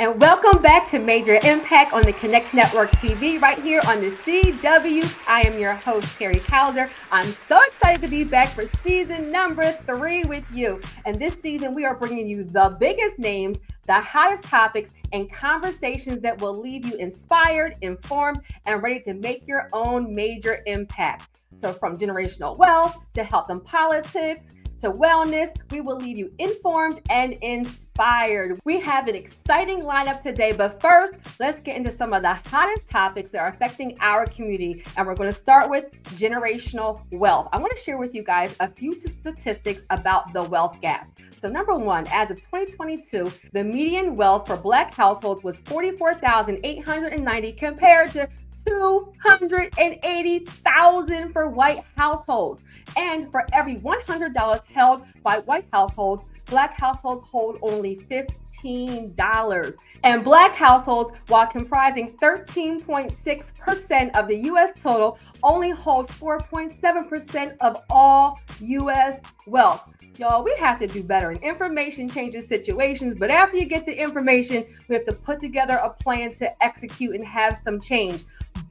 And welcome back to Major Impact on the Connect Network TV right here on the CW. I am your host, Terry Calder. I'm so excited to be back for season number 3 with you. And this season, we are bringing you the biggest names, the hottest topics, and conversations that will leave you inspired, informed, and ready to make your own major impact. So from generational wealth to health and politics, to wellness, we will leave you informed and inspired. We have an exciting lineup today, but first, let's get into some of the hottest topics that are affecting our community. And we're going to start with generational wealth. I want to share with you guys a few statistics about the wealth gap. So number one, as of 2022, the median wealth for Black households was $44,890 compared to $280,000 for white households. And for every $100 held by white households, Black households hold only $15. And Black households, while comprising 13.6% of the U.S. total, only hold 4.7% of all U.S. wealth. Y'all, we have to do better. And information changes situations, but after you get the information, we have to put together a plan to execute and have some change.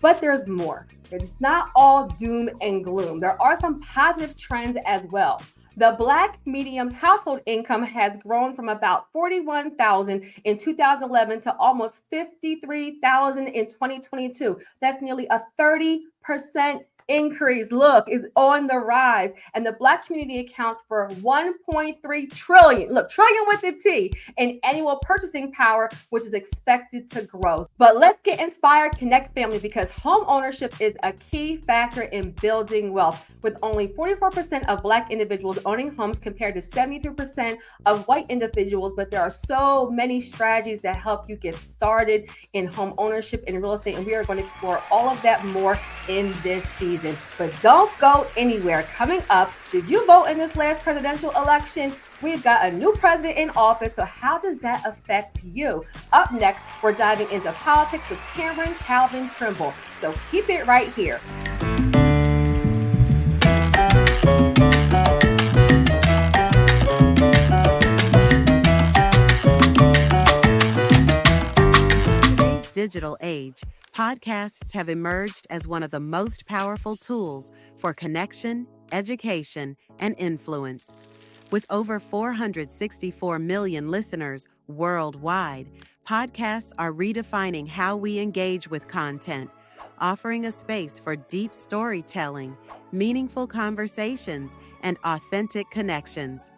But there's more. It's not all doom and gloom. There are some positive trends as well. The Black median household income has grown from about $41,000 in 2011 to almost $53,000 in 2022. That's nearly a 30% increase. Look, is on the rise. And the Black community accounts for $1.3 trillion, look, trillion with the T, in annual purchasing power, which is expected to grow. But let's get inspired, connect family, because home ownership is a key factor in building wealth, with only 44% of Black individuals owning homes compared to 73% of white individuals. But there are so many strategies that help you get started in home ownership and real estate. And we are going to explore all of that more in this season. But don't go anywhere. Coming up, did you vote in this last presidential election? We've got a new president in office, so how does that affect you? Up next, we're diving into politics with Calvin Trimble. So keep it right here. Today's digital age, podcasts have emerged as one of the most powerful tools for connection, education, and influence. With over 464 million listeners worldwide, podcasts are redefining how we engage with content, offering a space for deep storytelling, meaningful conversations, and authentic connections.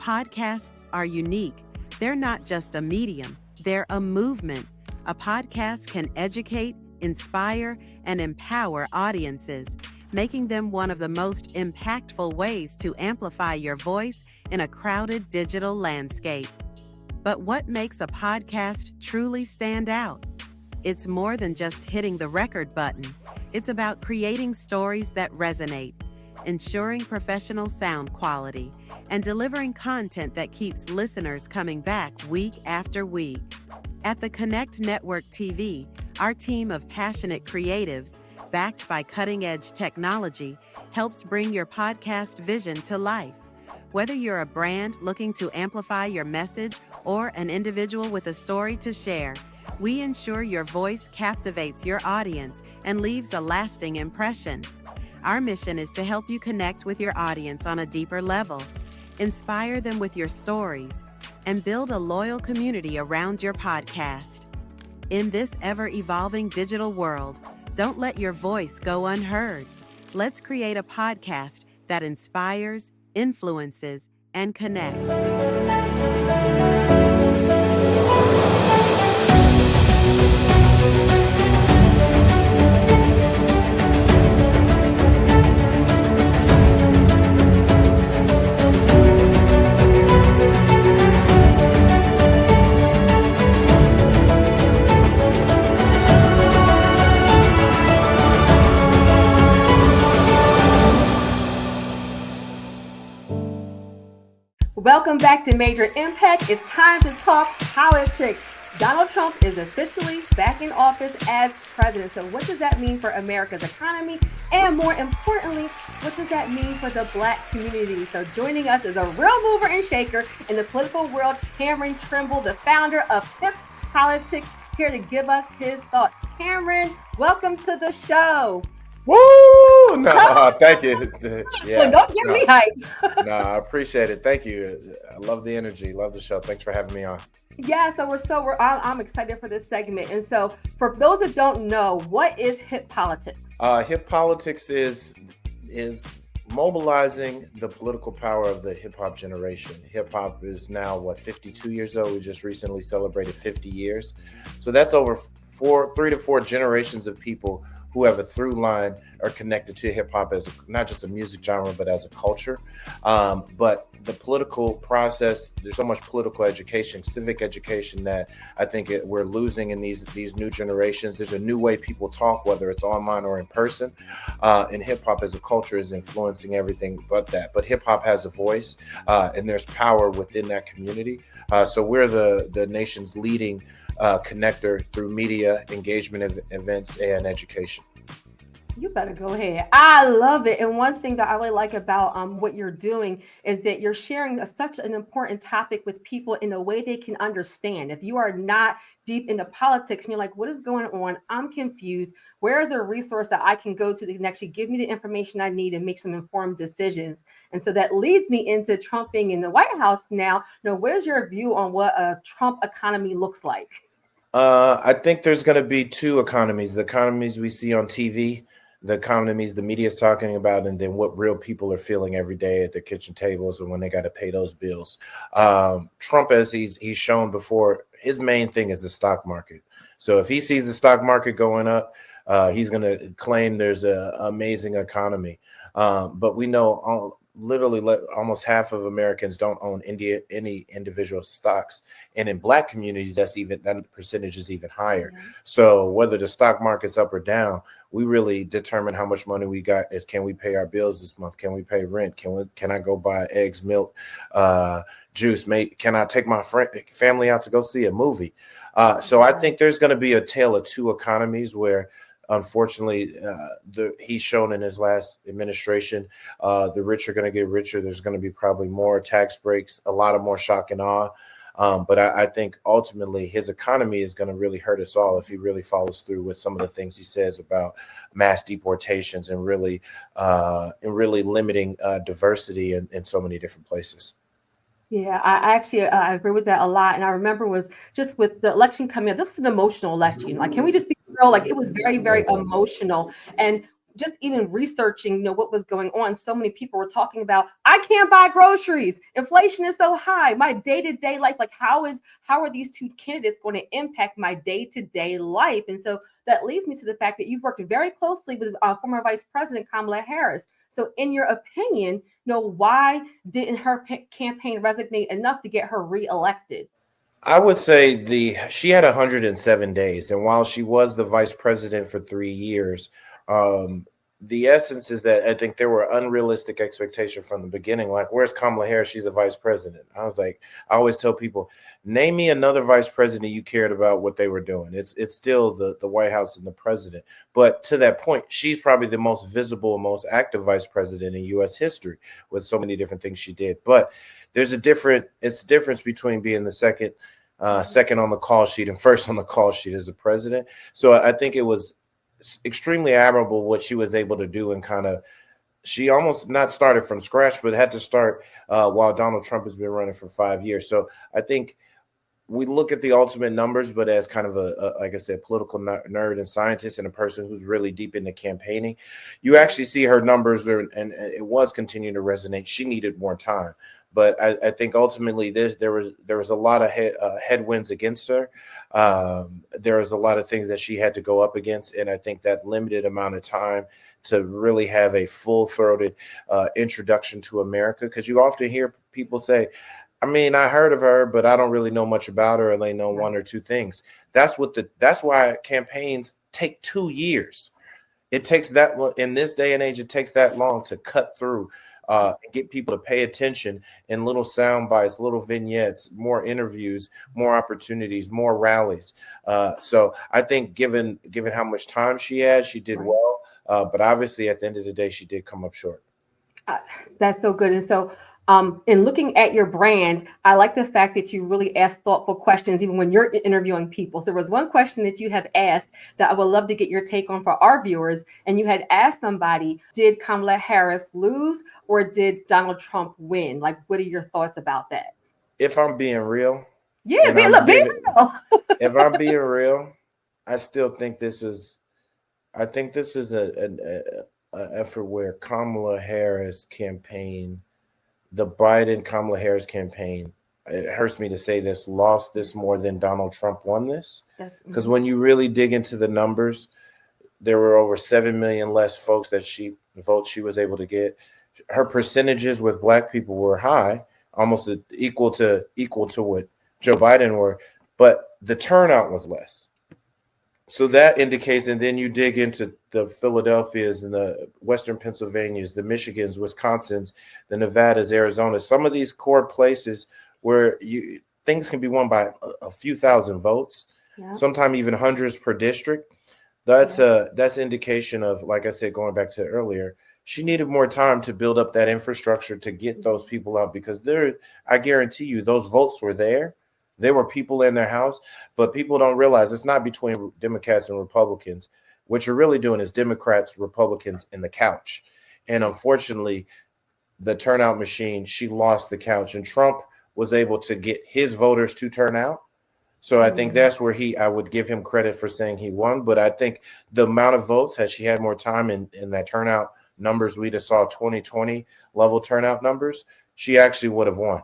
Podcasts are unique. They're not just a medium, they're a movement. A podcast can educate, inspire, and empower audiences, making them one of the most impactful ways to amplify your voice in a crowded digital landscape. But what makes a podcast truly stand out? It's more than just hitting the record button. It's about creating stories that resonate, ensuring professional sound quality, and delivering content that keeps listeners coming back week after week. At the Connect Network TV, our team of passionate creatives, backed by cutting-edge technology, helps bring your podcast vision to life. Whether you're a brand looking to amplify your message or an individual with a story to share, we ensure your voice captivates your audience and leaves a lasting impression. Our mission is to help you connect with your audience on a deeper level, inspire them with your stories, and build a loyal community around your podcast. In this ever-evolving digital world, don't let your voice go unheard. Let's create a podcast that inspires, influences, and connects. Welcome back to Major Impact. It's time to talk politics. Donald Trump is officially back in office as president. So what does that mean for America's economy? And more importantly, what does that mean for the Black community? So joining us is a real mover and shaker in the political world, Cameron Trimble, the founder of HIP Politics, here to give us his thoughts. Cameron, welcome to the show. Woo! No, thank you. Yes, don't get me hyped. No, I appreciate it. Thank you. I love the energy. Love the show. Thanks for having me on. Yeah, I'm excited for this segment. And so, for those that don't know, what is HIP Politics? HIP Politics is mobilizing the political power of the hip hop generation. Hip hop is now 52 years old. We just recently celebrated 50 years. So that's over 3 to 4 generations of people who have a through line are connected to hip hop as not just a music genre, but as a culture. But the political process, there's so much political education, civic education that I think we're losing in these new generations. There's a new way people talk, whether it's online or in person. And hip hop as a culture is influencing everything but that. But hip hop has a voice, and there's power within that community. So we're the nation's leading connector through media, engagement events, and education. You better go ahead. I love it. And one thing that I really like about what you're doing is that you're sharing such an important topic with people in a way they can understand. If you are not deep into politics and you're like, what is going on? I'm confused. Where is a resource that I can go to that can actually give me the information I need and make some informed decisions? And so that leads me into Trump being in the White House now. Where's your view on what a Trump economy looks like? I think there's going to be two economies: the economies we see on TV, the economies the media is talking about, and then what real people are feeling every day at their kitchen tables and when they got to pay those bills. Trump, as he's shown before, his main thing is the stock market. So if he sees the stock market going up, he's going to claim there's an amazing economy. But we know literally almost half of Americans don't own any individual stocks. And in Black communities, that percentage is even higher. Mm-hmm. So whether the stock market's up or down, we really determine how much money we got is, can we pay our bills this month? Can we pay rent? Can I go buy eggs, milk, juice? Can I take my family out to go see a movie? So I think there's going to be a tale of two economies where, unfortunately, he's shown in his last administration, the rich are going to get richer. There's going to be probably more tax breaks, a lot of more shock and awe. But I think ultimately his economy is going to really hurt us all if he really follows through with some of the things he says about mass deportations and really limiting diversity in so many different places. Yeah, I agree with that a lot. And I remember was just with the election coming up, this is an emotional election. Like, can we just be real? Like, it was very, very emotional. And just even researching, what was going on, so many people were talking about, I can't buy groceries. Inflation is so high. My day-to-day life, like how are these two candidates going to impact my day-to-day life? And so that leads me to the fact that you've worked very closely with former Vice President Kamala Harris. So in your opinion, why didn't her campaign resonate enough to get her reelected? I would say she had 107 days. And while she was the vice president for 3 years, the essence is that I think there were unrealistic expectations from the beginning. Like, where's Kamala Harris? She's a vice president. I always tell people, name me another vice president you cared about what they were doing. It's still the White House and the president. But to that point, she's probably the most visible, most active vice president in U.S. history with so many different things she did. But there's a difference between being the second on the call sheet and first on the call sheet as a president. So I think it was extremely admirable what she was able to do, and she almost not started from scratch, but had to start while Donald Trump has been running for 5 years. So I think we look at the ultimate numbers, but as kind of a like I said, political nerd and scientist and a person who's really deep into campaigning, you actually see her numbers and it was continuing to resonate. She needed more time. But I think ultimately there was a lot of headwinds against her. There was a lot of things that she had to go up against. And I think that limited amount of time to really have a full-throated introduction to America. Because you often hear people say, I heard of her, but I don't really know much about her, and they know one or two things. That's why campaigns take 2 years. It takes that in this day and age. It takes that long to cut through. And get people to pay attention in little sound bites, little vignettes, more interviews, more opportunities, more rallies. So I think given how much time she had, she did well. But obviously, at the end of the day, she did come up short. That's so good. And so In looking at your brand, I like the fact that you really ask thoughtful questions, even when you're interviewing people. So there was one question that you have asked that I would love to get your take on for our viewers. And you had asked somebody, did Kamala Harris lose or did Donald Trump win? Like, what are your thoughts about that? If I'm being real. Yeah, be real. If I'm being real, I still think this is an effort where Kamala Harris campaign, the Biden Kamala Harris campaign, it hurts me to say this, lost this more than Donald Trump won this. Because when you really dig into the numbers, there were over 7 million less votes she was able to get. Her percentages with Black people were high, almost equal to what Joe Biden were, but the turnout was less. So that indicates, and then you dig into the Philadelphias and the Western Pennsylvanias, the Michigans, Wisconsins, the Nevadas, Arizona, some of these core places where things can be won by a few thousand votes, sometimes even hundreds per district. That's indication of, like I said, going back to earlier, she needed more time to build up that infrastructure to get those people out, because I guarantee you those votes were there. There were people in their house, but people don't realize it's not between Democrats and Republicans. What you're really doing is Democrats, Republicans, and the couch. And unfortunately, the turnout machine, she lost the couch, and Trump was able to get his voters to turn out. So I think that's where I would give him credit for saying he won. But I think the amount of votes, had she had more time in that turnout numbers, we just saw 2020 level turnout numbers, she actually would have won.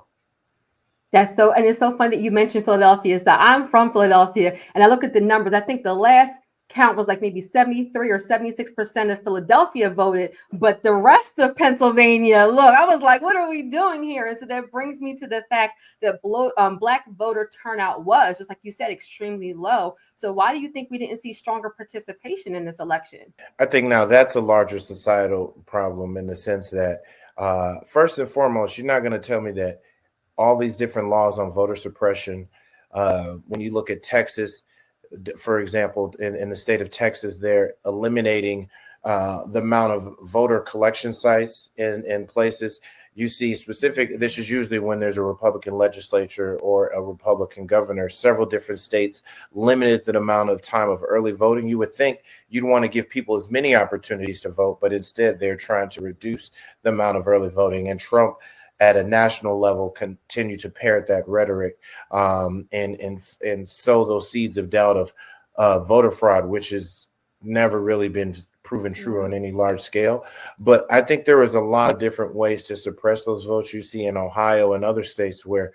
And it's so funny that you mentioned Philadelphia. That I'm from Philadelphia, and I look at the numbers. I think the last count was like maybe 73 or 76% of Philadelphia voted, but the rest of Pennsylvania, look, I was like, what are we doing here? And so that brings me to the fact that Black voter turnout was, just like you said, extremely low. So why do you think we didn't see stronger participation in this election? I think now that's a larger societal problem, in the sense that first and foremost, you're not going to tell me that all these different laws on voter suppression, when you look at Texas, for example, in the state of Texas, they're eliminating the amount of voter collection sites in places. You see this is usually when there's a Republican legislature or a Republican governor. Several different states limited the amount of time of early voting. You would think you'd want to give people as many opportunities to vote, but instead they're trying to reduce the amount of early voting. And Trump, at a national level, continue to parrot that rhetoric and sow those seeds of doubt of voter fraud, which has never really been proven true on any large scale. But I think there is a lot of different ways to suppress those votes. You see in Ohio and other states where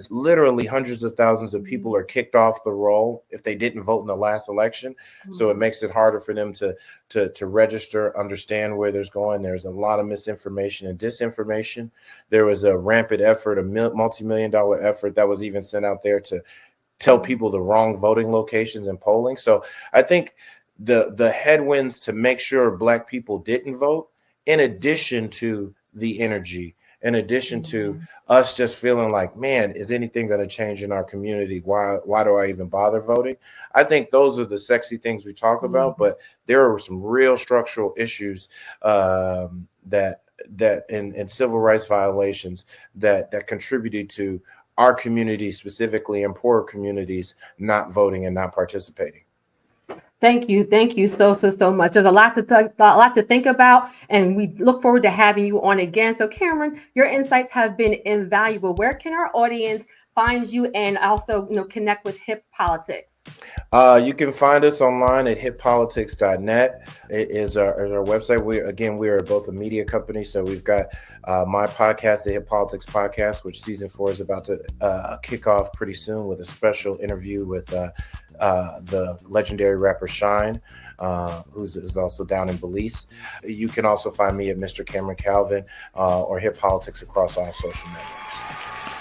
literally hundreds of thousands of people are kicked off the roll if they didn't vote in the last election. So it makes it harder for them to register, understand where there's going. There's a lot of misinformation and disinformation. There was a rampant effort, a multi-million-dollar effort that was even sent out there to tell people the wrong voting locations and polling. So I think the headwinds to make sure Black people didn't vote, in addition to the energy, in addition to us just feeling like, man, is anything going to change in our community? Why do I even bother voting? I think those are the sexy things we talk about, but there are some real structural issues that in civil rights violations that contributed to our community, specifically in poorer communities, not voting and not participating. Thank you so much. There's a lot to think about, and we look forward to having you on again. So Cameron, your insights have been invaluable. Where can our audience find you and also connect with HIP Politics? You can find us online at hippolitics.net. It is our website. We are both a media company, so we've got my podcast, the HIP Politics Podcast, which season 4 is about to kick off pretty soon with a special interview with the legendary rapper Shine, who's also down in Belize. You can also find me at Mr. Cameron Calvin or HIP Politics across all social networks.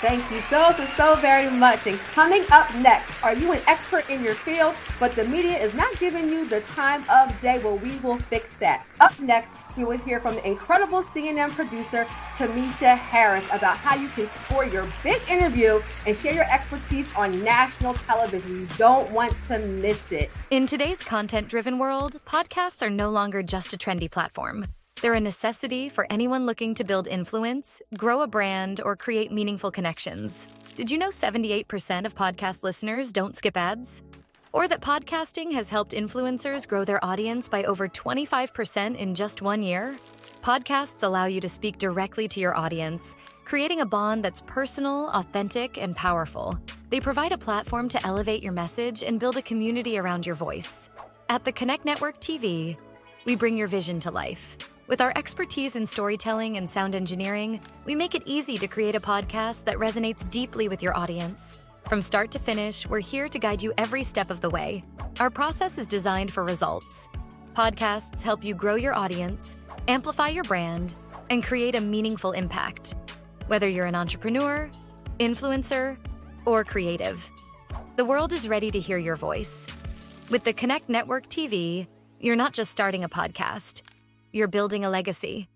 Thank you so very much. And coming up next, are you an expert in your field, but the media is not giving you the time of day? Well, we will fix that. Up next, we will hear from the incredible CNN producer, Tamisha Harris, about how you can score your big interview and share your expertise on national television. You don't want to miss it. In today's content-driven world, podcasts are no longer just a trendy platform. They're a necessity for anyone looking to build influence, grow a brand, or create meaningful connections. Did you know 78% of podcast listeners don't skip ads? Or that podcasting has helped influencers grow their audience by over 25% in just 1 year? Podcasts allow you to speak directly to your audience, creating a bond that's personal, authentic, and powerful. They provide a platform to elevate your message and build a community around your voice. At the Connect Network TV, we bring your vision to life. With our expertise in storytelling and sound engineering, we make it easy to create a podcast that resonates deeply with your audience. From start to finish, we're here to guide you every step of the way. Our process is designed for results. Podcasts help you grow your audience, amplify your brand, and create a meaningful impact. Whether you're an entrepreneur, influencer, or creative, the world is ready to hear your voice. With the Connect Network TV, you're not just starting a podcast, you're building a legacy.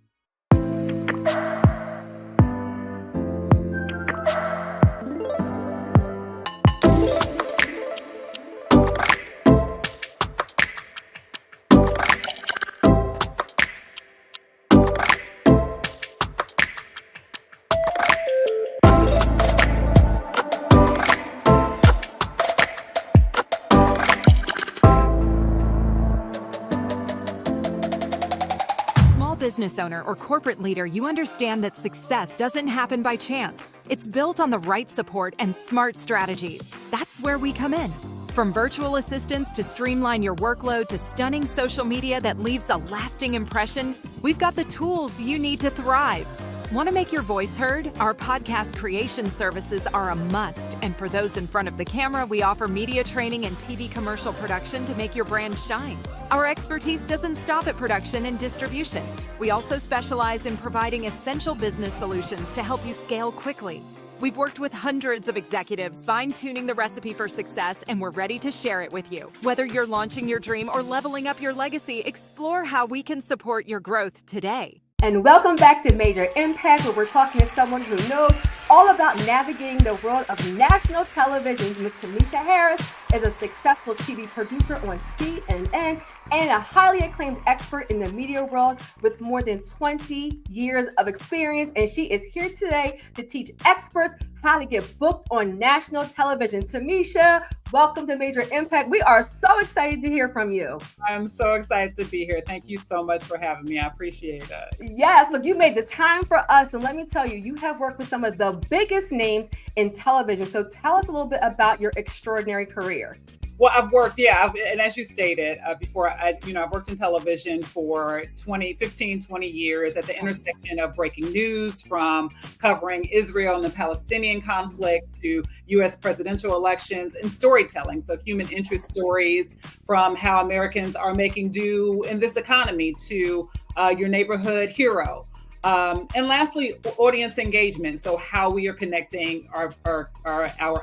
Business owner or corporate leader, you understand that success doesn't happen by chance. It's built on the right support and smart strategies. That's where we come in. From virtual assistants to streamline your workload to stunning social media that leaves a lasting impression, we've got the tools you need to thrive. Want to make your voice heard? Our podcast creation services are a must. And for those in front of the camera, we offer media training and TV commercial production to make your brand shine. Our expertise doesn't stop at production and distribution. We also specialize in providing essential business solutions to help you scale quickly. We've worked with hundreds of executives, fine-tuning the recipe for success, and we're ready to share it with you. Whether you're launching your dream or leveling up your legacy, explore how we can support your growth today. And welcome back to Major Impact, where we're talking to someone who knows all about navigating the world of national television. Ms. Tamisha Harris is a successful TV producer on CNN and a highly acclaimed expert in the media world with more than 20 years of experience. And she is here today to teach experts how to get booked on national television. Tamisha, welcome to Major Impact. We are so excited to hear from you. I'm so excited to be here. Thank you so much for having me. I appreciate it. Yes, look, you made the time for us. And let me tell you, you have worked with some of the biggest names in television. So tell us a little bit about your extraordinary career. Well, I've worked, and as you stated before, I've worked in television for 15, 20 years at the intersection of breaking news, from covering Israel and the Palestinian conflict to U.S. presidential elections, and storytelling. So human interest stories, from how Americans are making do in this economy to your neighborhood hero. And lastly, audience engagement. So how we are connecting our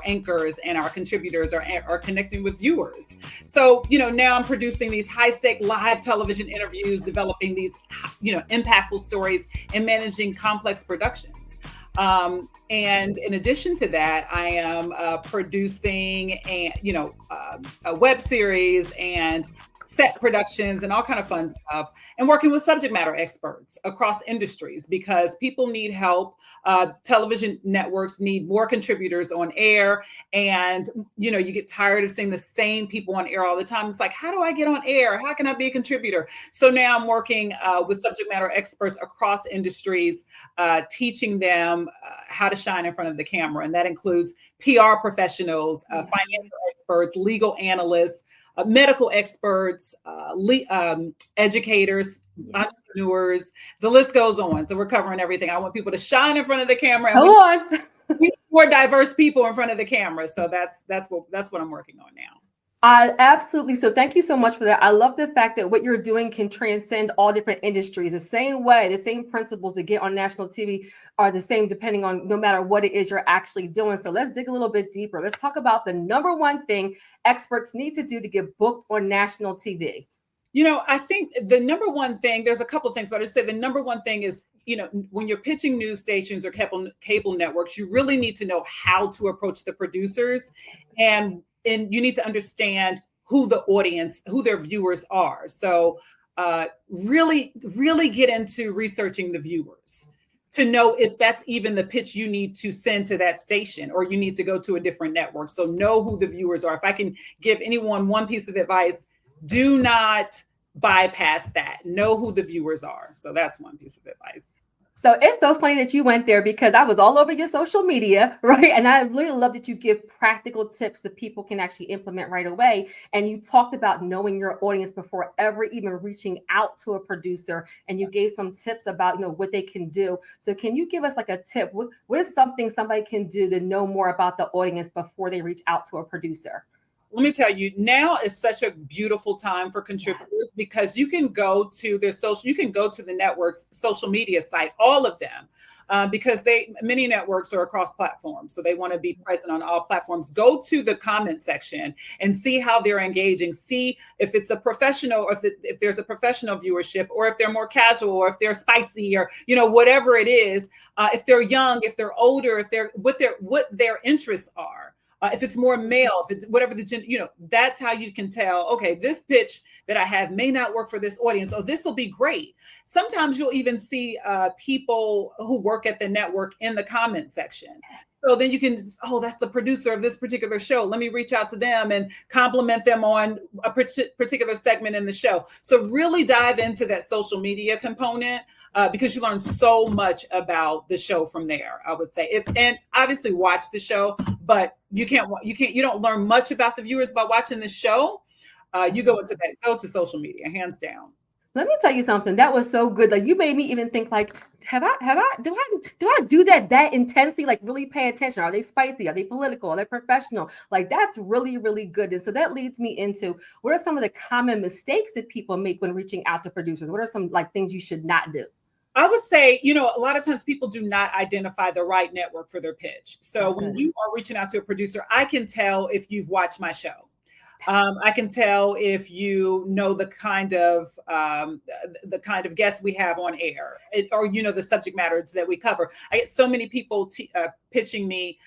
anchors and our contributors are connecting with viewers. So, now I'm producing these high-stake live television interviews, developing these, impactful stories, and managing complex productions. And in addition to that, I am producing a web series and set productions and all kind of fun stuff, and working with subject matter experts across industries, because people need help. Television networks need more contributors on air. And, you get tired of seeing the same people on air all the time. It's like, how do I get on air? How can I be a contributor? So now I'm working with subject matter experts across industries, teaching them how to shine in front of the camera. And that includes PR professionals, financial experts, legal analysts, medical experts, educators, entrepreneurs, the list goes on. So we're covering everything. I want people to shine in front of the camera. And we need more diverse people in front of the camera. So that's what I'm working on now. Absolutely. So thank you so much for that. I love the fact that what you're doing can transcend all different industries. The same way, the same principles that get on national TV are the same depending on no matter what it is you're actually doing. So let's dig a little bit deeper. Let's talk about the number one thing experts need to do to get booked on national TV. I think the number one thing, there's a couple of things, but I'd say the number one thing is, when you're pitching news stations or cable networks, you really need to know how to approach the producers, and you need to understand who their viewers are. So really, really get into researching the viewers to know if that's even the pitch you need to send to that station, or you need to go to a different network. So know who the viewers are. If I can give anyone one piece of advice, do not bypass that. Know who the viewers are. So that's one piece of advice. So it's so funny that you went there, because I was all over your social media, right? And I really love that you give practical tips that people can actually implement right away. And you talked about knowing your audience before ever even reaching out to a producer. And you gave some tips about, what they can do. So can you give us like a tip? What is something somebody can do to know more about the audience before they reach out to a producer? Let me tell you, now is such a beautiful time for contributors, because you can go to their you can go to the network's social media site, all of them, because many networks are across platforms. So they want to be present on all platforms. Go to the comment section and see how they're engaging. See if it's a professional, or if there's a professional viewership, or if they're more casual, or if they're spicy, or, whatever it is, if they're young, if they're older, if they're what their interests are. If it's more male, if it's whatever that's how you can tell, okay, this pitch that I have may not work for this audience. Oh, this will be great. Sometimes you'll even see people who work at the network in the comment section. So then you can, that's the producer of this particular show. Let me reach out to them and compliment them on a particular segment in the show. So really dive into that social media component, because you learn so much about the show from there, I would say. And obviously watch the show, but you don't learn much about the viewers by watching the show. You go to social media, hands down. Let me tell you something. That was so good. Like, you made me even think, like, do I do that intensely? Like, really pay attention. Are they spicy? Are they political? Are they professional? Like, that's really, really good. And so that leads me into, what are some of the common mistakes that people make when reaching out to producers? What are some things you should not do? I would say, a lot of times people do not identify the right network for their pitch. So when you are reaching out to a producer, I can tell if you've watched my show. I can tell if you know the kind of guests we have on air, or the subject matters that we cover. I get so many people pitching me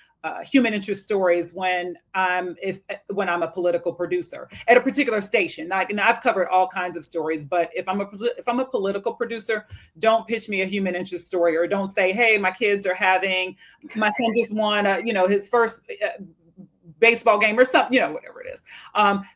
human interest stories when I'm a political producer at a particular station. I've covered all kinds of stories, but if I'm a political producer, don't pitch me a human interest story, or don't say, hey, my son just won his first baseball game or something, whatever it is.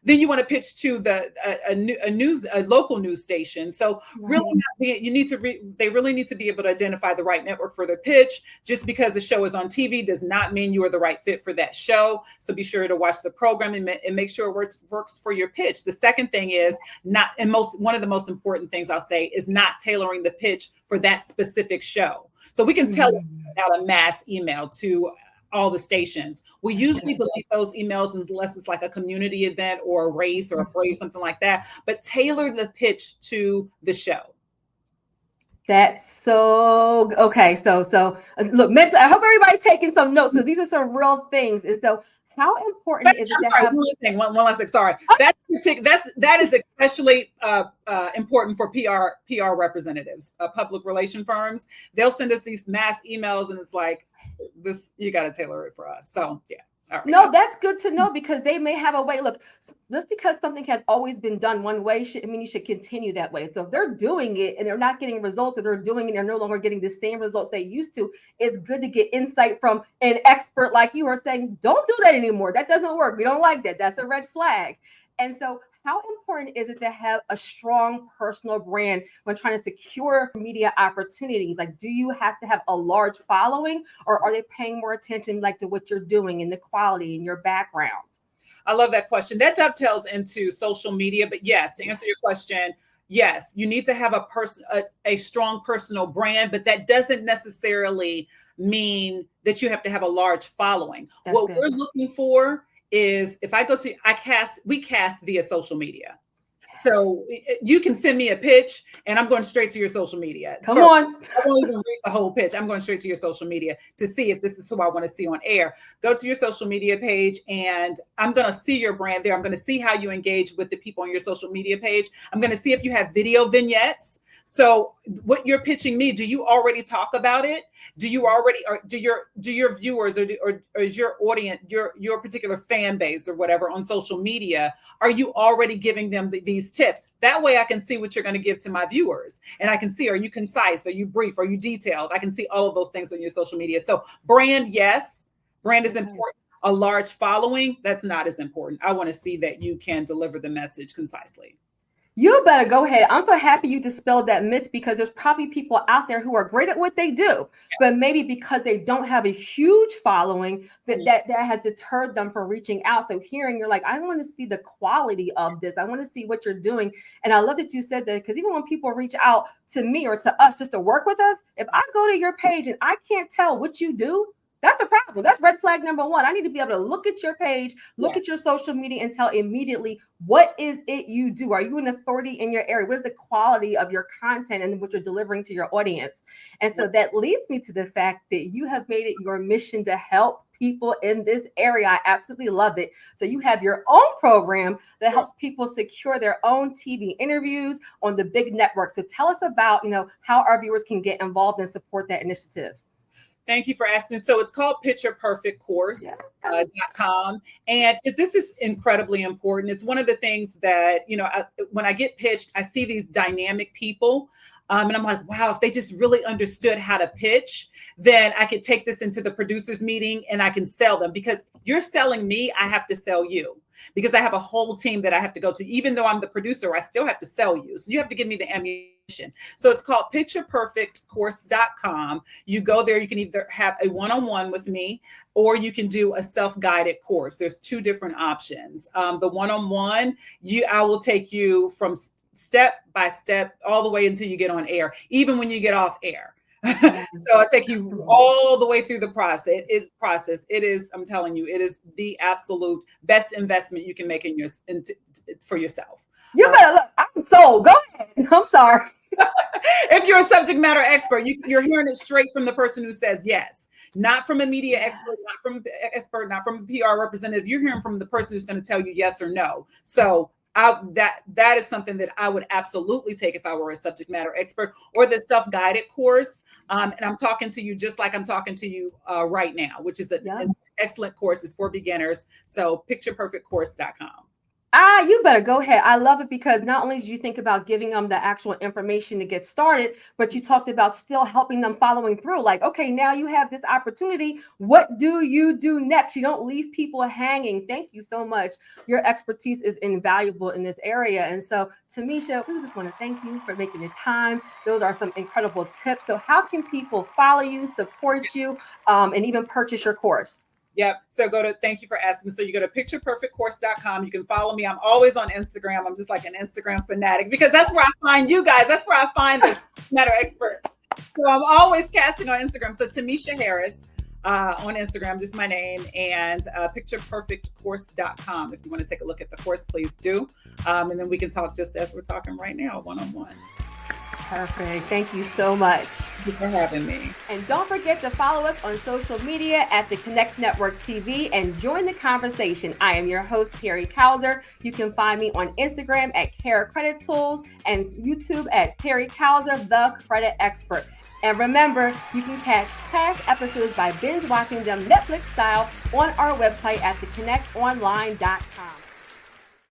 Then you want to pitch to a local news station. So really, they really need to be able to identify the right network for their pitch. Just because the show is on TV does not mean you are the right fit for that show. So be sure to watch the program and make sure it works for your pitch. The second thing is one of the most important things I'll say is not tailoring the pitch for that specific show. So we can tell out a mass email to all the stations. We usually delete those emails unless it's like a community event or a race or a parade, something like that, but tailor the pitch to the show. That's so okay. So look, I hope everybody's taking some notes. So these are some real things. And so how important is it to have one last thing. Sorry. That is especially important for PR representatives, public relation firms. They'll send us these mass emails and it's like, this, you got to tailor it for us. So yeah. All right. No, that's good to know, because they may have a way. Look, just because something has always been done one way, you should continue that way. So if they're doing it and they're not getting results, or they're doing it and they're no longer getting the same results they used to, it's good to get insight from an expert like you are saying, don't do that anymore. That doesn't work. We don't like that. That's a red flag. And so how important is it to have a strong personal brand when trying to secure media opportunities? Like, do you have to have a large following, or are they paying more attention to what you're doing and the quality and your background? I love that question. That dovetails into social media, but yes, to answer your question, yes, you need to have a strong personal brand, but that doesn't necessarily mean that you have to have a large following. That's what good. We're looking for is, if I go to, we cast via social media. So you can send me a pitch and I'm going straight to your social media. Come on. I won't even read the whole pitch. I'm going straight to your social media to see if this is who I want to see on air. Go to your social media page and I'm going to see your brand there. I'm going to see how you engage with the people on your social media page. I'm going to see if you have video vignettes. So what you're pitching me, do you already talk about it? Do you already, or do your viewers or is your audience, your particular fan base or whatever on social media, are you already giving them these tips? That way I can see what you're going to give to my viewers, and I can see, are you concise? Are you brief? Are you detailed? I can see all of those things on your social media. So brand, yes, brand is important. A large following, that's not as important. I want to see that you can deliver the message concisely. You better go ahead. I'm so happy you dispelled that myth, because there's probably people out there who are great at what they do, but maybe because they don't have a huge following that has deterred them from reaching out. So hearing you're like, I want to see the quality of this. I want to see what you're doing. And I love that you said that, because even when people reach out to me or to us just to work with us, if I go to your page and I can't tell what you do, that's the problem. That's red flag number one. I need to be able to look at your page, look at your social media, and tell immediately, what is it you do? Are you an authority in your area? What is the quality of your content and what you're delivering to your audience? And so that leads me to the fact that you have made it your mission to help people in this area. I absolutely love it. So you have your own program that helps people secure their own TV interviews on the big network. So tell us about, how our viewers can get involved and support that initiative. Thank you for asking. So it's called pictureperfectcourse.com. And this is incredibly important. It's one of the things that, when I get pitched, I see these dynamic people. And I'm like, wow, if they just really understood how to pitch, then I could take this into the producers meeting and I can sell them. Because you're selling me, I have to sell you, because I have a whole team that I have to go to. Even though I'm the producer, I still have to sell you. So you have to give me the ammunition. So it's called pictureperfectcourse.com. You go there, you can either have a one-on-one with me, or you can do a self-guided course. There's two different options. The one-on-one, I will take you from step by step all the way until you get on air, even when you get off air. So I take you all the way through the process. It is, I'm telling you, it is the absolute best investment you can make for yourself. You better look. I'm sold. Go ahead. I'm sorry. If you're a subject matter expert, you're hearing it straight from the person who says yes. Not from a media expert, not from a PR representative. You're hearing from the person who's going to tell you yes or no. So that is something that I would absolutely take if I were a subject matter expert, or the self-guided course. And I'm talking to you just like I'm talking to you right now, which is an excellent course. It's for beginners. So pictureperfectcourse.com. You better go ahead. I love it, because not only did you think about giving them the actual information to get started, but you talked about still helping them following through. Like, okay, now you have this opportunity. What do you do next? You don't leave people hanging. Thank you so much. Your expertise is invaluable in this area. And so, Tamisha, we just want to thank you for making the time. Those are some incredible tips. So how can people follow you, support you, and even purchase your course? Yep. So thank you for asking. So you go to pictureperfectcourse.com. You can follow me. I'm always on Instagram. I'm just like an Instagram fanatic, because that's where I find you guys. That's where I find this matter expert. So I'm always casting on Instagram. So Tamisha Harris on Instagram, just my name, and pictureperfectcourse.com. If you want to take a look at the course, please do. And then we can talk just as we're talking right now, one-on-one. Perfect. Thank you so much. Thank you for having me. And don't forget to follow us on social media at the Connect Network TV and join the conversation. I am your host, Terry Cowser. You can find me on Instagram at Kara Credit Tools and YouTube at Terry Cowser, the Credit Expert. And remember, you can catch past episodes by binge watching them Netflix style on our website at theconnectonline.com.